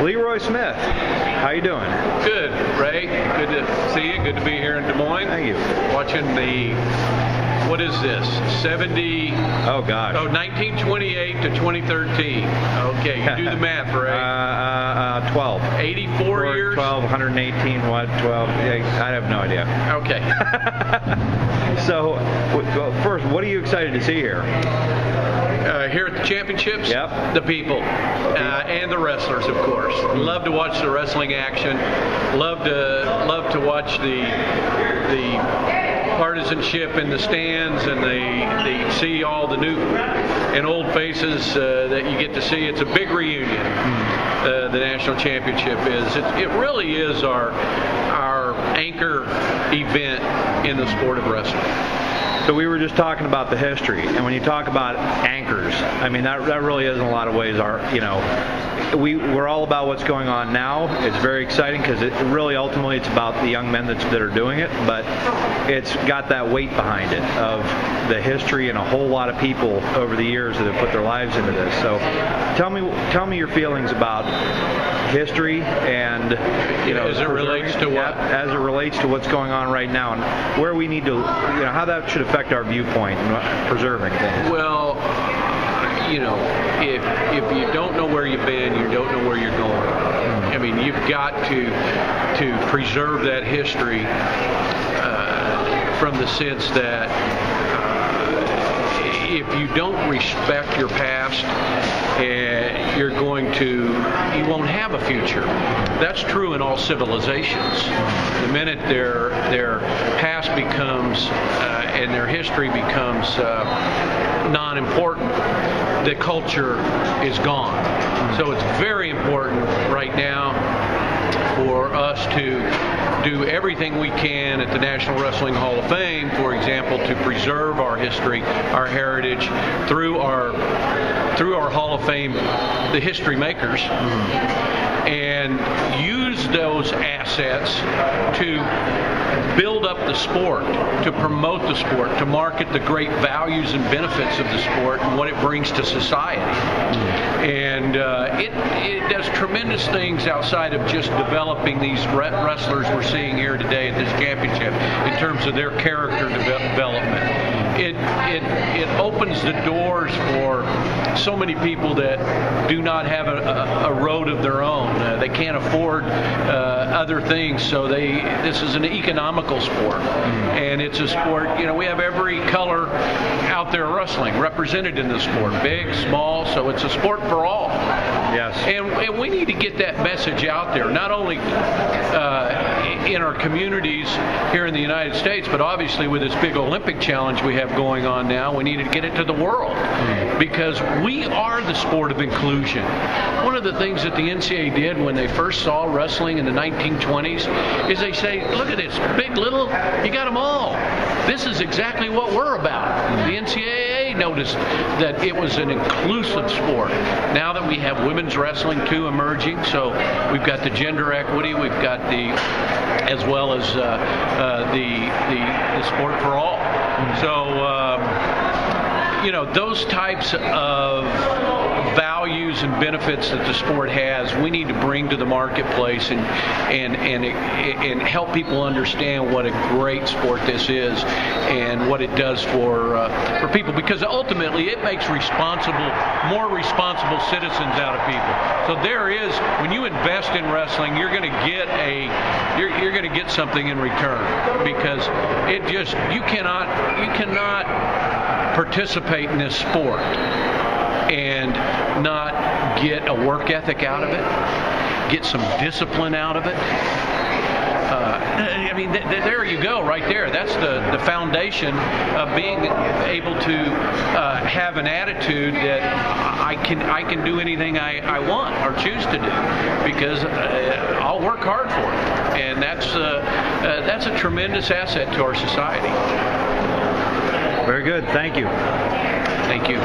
Leroy Smith, how you doing? Good, Ray. Good to see you. Good to be here in Des Moines. Thank you. Watching the, what is this, 70, Oh, gosh. 1928 to 2013. Okay, you do the math, Ray. 12. 84 years? 12, 118, what, 12? Yeah, I have no idea. Okay. So, well, first, what are you excited to see here? Here at the championships, Yep. the people and the wrestlers, of course. Love to watch the wrestling action. Love to watch the partisanship in the stands, and they see all the new and old faces that you get to see. It's a big reunion. The national championship is. It really is our anchor event in the sport of wrestling. So we were just talking about the history, and when you talk about anchors, I mean that really is in a lot of ways we're all about what's going on now. It's very exciting because ultimately it's about the young men that are doing it, but it's got that weight behind it of the history and a whole lot of people over the years that have put their lives into this. So tell me your feelings about history and as it relates to what? As it relates to what's going on right now and where we need to, how that should affect our viewpoint and preserving things. Well, if you don't know where you've been, you don't know where you're going. I mean, you've got to preserve that history from the sense that if you don't respect your past, you won't have a future. That's true in all civilizations. The minute their past becomes and their history becomes non-important, the culture is gone. So it's very important right now for us to do everything we can at the National Wrestling Hall of Fame, for example, to preserve our history, our heritage through our Hall of Fame, the history makers, and use those assets to build up the sport, to promote the sport, to market the great values and benefits of the sport and what it brings to society. And it does tremendous things outside of just developing these wrestlers we're seeing here today at this championship in terms of their character development. It opens the doors for so many people that do not have a road of their own. They can't afford other things, so this is an economical sport, and it's a sport. We have every color out there wrestling represented in the sport, big, small. So it's a sport for all. Yes. And we need to get that message out there, not only in our communities here in the United States, but obviously with this big Olympic challenge we have going on now, we need to get it to the world, because we are the sport of inclusion. One of the things that the NCAA did when they first saw wrestling in the 1920s is they say, look at this, big, little, you got them all. This is exactly what we're about. The NCAA noticed that it was an inclusive sport. Now that we have women's wrestling too emerging, so we've got the gender equity, we've got as well as the sport for all. So those types of values and benefits that the sport has, we need to bring to the marketplace and help people understand what a great sport this is and what it does for people, because ultimately it makes more responsible citizens out of people. So there is, when you invest in wrestling, you're going to get something in return, because you cannot participate in this sport and not get a work ethic out of it, get some discipline out of it. There you go, right there. That's the foundation of being able to have an attitude that I can do anything I want or choose to do, because I'll work hard for it, and that's a tremendous asset to our society. Very good. Thank you. Thank you.